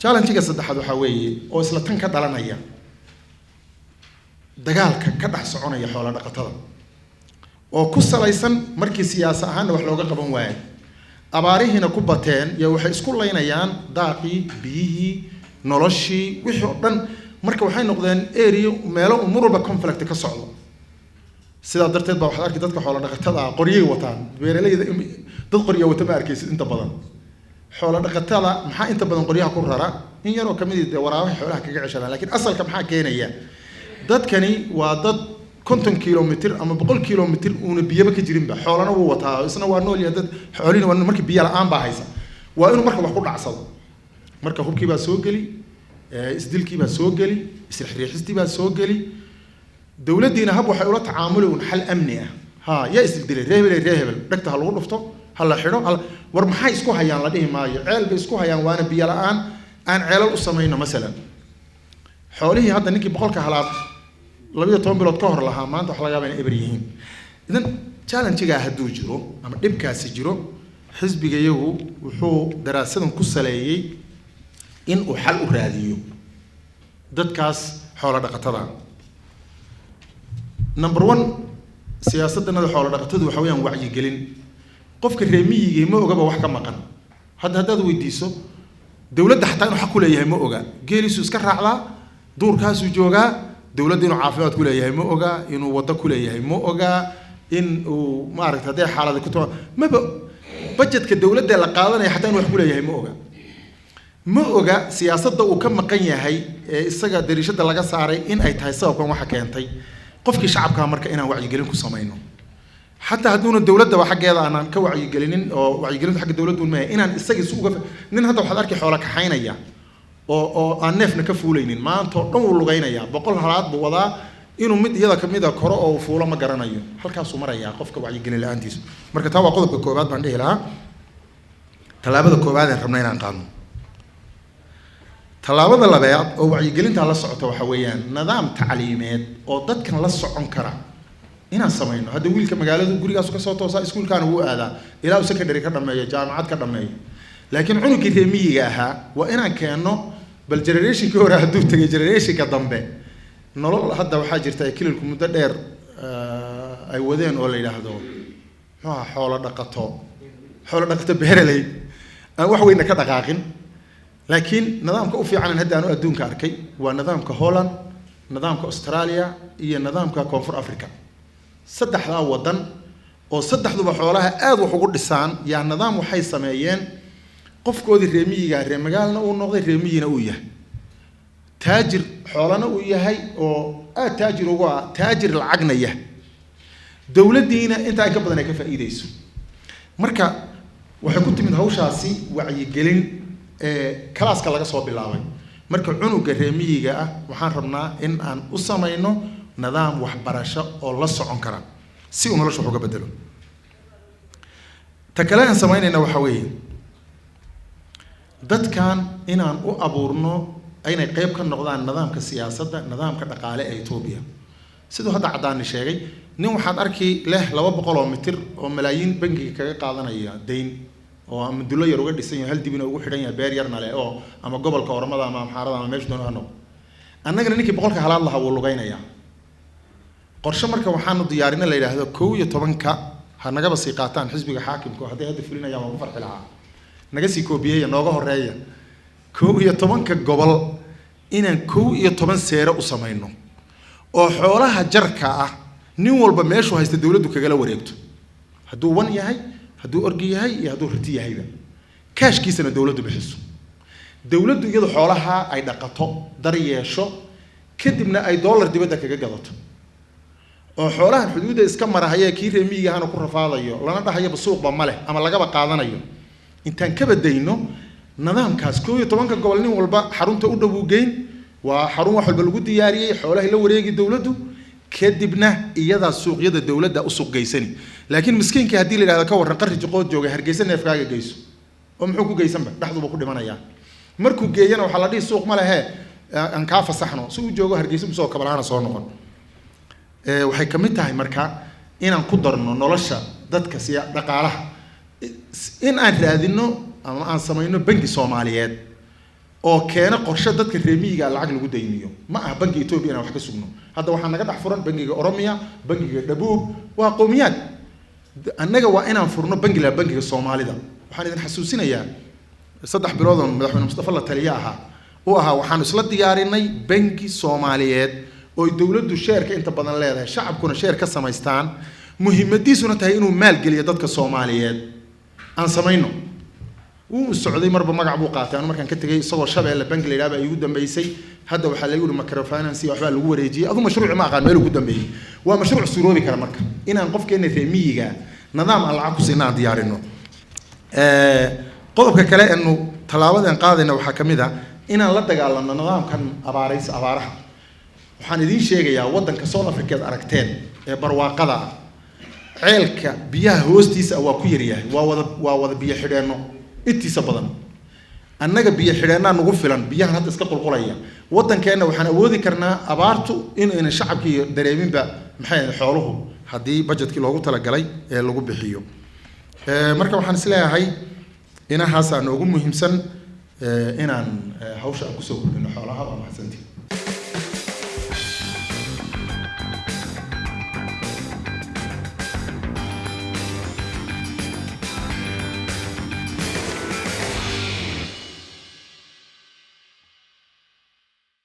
challenge-ga saddexaad waxaa weeye oo isla tan ka dhalanaya dagaalka ka dhex soconaya xoola dhaqatada oo ku salaysan markii siyaasa ahaanna wax looga qaban waayo abaarihiina ku bateen iyo waxay isku laynayaan daaqii biyihii noloshii wixii oo dhan marka waxay noqdeen area meelo mar walba conflict ka socdo sidaa darteed baa waxaad arki dadka xoola dhaqatada ah qoryay wataan beeralayda dad qorya wata ma arkaysid inta badan xoola dhaqatada maxaa inta badan qoryaha ku rara in yaroo kamid ah waraabaha xoolaha kaga ceshanaa laakiin asalka maxaa keenaya dadkani waa dad 50 kilomitir ama 100 kilomitir uuna biyaba ka jirinba xoolana wuu wataa isna waa nool yahay dad xoolina waa markii biyo la'aan baa haysa waa inuu marka wax ku dhacsado marka hubkii baa soo geli isdilkii baa soo geli isriixistii baa soo geli dawladdiina hab waxay ula tacaamulaan xal amni ah ha yaa isdilay reebel dhagta ha lagu dhufto ha la xidho war maxay isku hayaan la dhihi maayo ceel bay isku hayaan waana biyo la'aan aan ceelal u samayno masalan xoolihii hadda ninkii boqolka halaad 12 bilood ka hor lahaa maanta wax laga yaabaa inay eber yihiin idan challenge-ga hadduu jiro ama dhibkaasi jiro xisbiga iyagu wuxuu daraasadan ku saleeyay in uu xal u raadiyo dadkaas xoola dhaqatada number 1 siyaasaddanada xoola dhaqatadu waxa weeyaan wacyigelin qofka reemiyiga ma ogaba wax ka maqan haddaad weydiiso dawladda xataa inuu xaq ku leeyahay ma oga geelisu iska raacdaa duurkaasuu joogaa dawladda inuu caafimaad ku leeyahay ma oga inuu waddo ku leeyahay ma oga in uu maaragtay hadday xaalada ku tago maba budgetka dawladda la qaadanaya xataa inuu wax ku leeyahay ma oga siyaasadda uu ka maqan yahay ee isaga dariishada laga saaray in ay tahay sababkan waxa keentay qofkii shacabka marka inaan wacyigelin ku samayno حتى هدونا الدولة ده وحاجة أنا كوعي جلين أو وعي جلين حق الدولة دول ما إن السجل سوق نين هذا وحدارك حولك حينا يا أو النف نكفولين ما أنت نقول لغينا يا بقول هرات بوضع إنه مد يلا كم يدا قراء أو فولا ما جرنا يو هل كان سمرة يا قف كوعي جلين الأنتيس مركز هوا قلب الكوبات بنده لا تلابد الكوبات خمنين عن قانون تلابد اللبيات أو وعي جلين على الصعود وحويان نظام تعليمات أو ضد كان للصع عنكرة inaan samayno hadda wiilka magaalada gurigaas ka soo toosa iskuulkaan uu aadaa ilaa uu secondary ka dhameeyo jaamacad ka dhameeyo laakiin cunugii reemiyiga ahaa waa inaan keeno bal generation ka hor hadduu tagay generation ka dambe nolol hadda waxaa jirta kililku muddo dheer ay wadeen oo la yiraahdo xoolo dhaqato beeraley aan wax weyn ka dhaqaaqin laakiin nidaamka u fiican hadda aanu adduunka arkay waa nidaamka Holland nidaamka Australia iyo nidaamka Koonfur Africa saddexda wadan oo saddexduba xoolaha aad wax ugu dhisaan yaa nidaam waxay sameeyeen qofkoodii reemiyiga reemagaalna uu noqday reemiyina uu yahay taajir xoolana uu yahay oo aad taajir ugu ah taajir lacagna yahay dawladdiina inta ay ka badan ay ka faa'iideyso marka waxay ku timid hawshaasi wacyigelin kalaaska laga soo bilaabay marka cunuga reemiyiga ah waxaan rabnaa in aan u samayno nidaam waxbarasho oo la socon kara si uu nolosha uga bedelo takalahan samaynayna waxa weeye dadkan inaan u abuurno aynay qayb ka noqdaan nidaamka siyaasadda nidaamka dhaqaale ee Itoobiya sidoo hadda cadaan sheegay nin waxaad arkay leh 200 mitir oo malaayiin bangiga kaga qaadanaya deyn oo ama dulo yar uga dhisan yahay hal dibina ugu xidhan yahay beer yarna leh oo ama gobolka Oromada ama Amxaarada ama meesha doonaa noqdo annagana ninkii boqolka halaad lahaa wuu lugaynaya qorshe marka waxaanu diyaarinay la yiraahdo 11ka ha naga basi qaataan xisbiga xaakimku haday hadda fulinayaan waa farxi lahaa naga sii koobiyay nooga horeeya 11ka gobol inaan 11 seero u sameeyno oo xoolaha jarka ah nin walba meeshu haysta dawladdu kaga la wareegto hadduu wan yahay hadduu orgi yahay iyo hadduu riti yahayba kaashkiisana dawladdu bixiso dawladdu iyadu xoolaha ay dhaqato dar yeesho kadibna ay dollar dibadda kaga gadato oo xoolahan xuduudda iska marahaya kii reemiyiga ahna ku rafaadayo lana dhahayo suuqba male ama lagaba qaadanayo intaan ka badayno nidaamkaas 11ka gobol nin walba xarunta u dhow geyn waa xarun wax walba lagu diyaariyay xoolaha la wareegi dawladdu kadibna iyada suuqyada dawladda u suuq geysani laakiin miskiinka hadii la yiraahdo ka waran qarri qood jooga hargeysa neefkaaga geyso oo muxuu ku geysanba dhaxduba ku dhimanaya markuu geeyana waxa la dhigi suuq ma lahe aan ka fasaxno si uu joogo hargeysa soo kabalaana soo noqon waxay kamid tahay marka inaan ku darno nolosha dadka siya dhaqaalaha in aan raadino ama aan samayno bangi Soomaaliyeed oo keena qorshe dadka reer miyiga lacag lagu deyniyo ma aha bangi Ethiopia inaan wax ka sugno hadda waxaan naga dhex furan bangiga Oromia bangiga Dhabuub waa qowmiyad annaga waa inaan furno bangiga Soomaalida waxaan idin xasuusinayaa 3 bilood oo madaxweyne Mustafa la taliya ahaa waxaan isla diyaarinay bangi Soomaaliyeed oo dawladdu sheerka inta badan leedahay shacabkuna sheer ka samaystaan muhiimadiisuna tahay inuu maal geliyo dadka Soomaaliyeed aan samayno wuu socday marba magac buu qaatay aan markaan ka tagay isagoo Shabeelle bangi leeyahay ay ugu dambeysay hadda waxa la yiri microfinance waxba lagu wareejiyay adu mashruuc ma aqaan meel ugu dambeeyay waa mashruuc suuroobi kara marka inaan qofkeena reemiyiga nidaam lacag ku siinaa diyaarino qodobka kale inuu talaabadan qaadayna waxa kamid ah inaan la dagaalano nidaamkan abaaraha waxaan idin sheegayaa wadanka South Africa aragteen ee barwaaqada ceelka biyaha hoostiisa waa ku yaryahay waa wada biyo xidheeno intiisa badan annaga biyo xidheena nagu filan biyaha hadda iska qulqulaya wadankeena waxaan awoodi karnaa abaartu in shacabkii dareeminba maxay xooluhu hadii budgetkii loogu tala galay ee lagu bixiyo marka waxaan isleeyahay inahaas aan ugu muhiimsan inaan hawsha ku soo kordhino xoolaha waa mahadsantii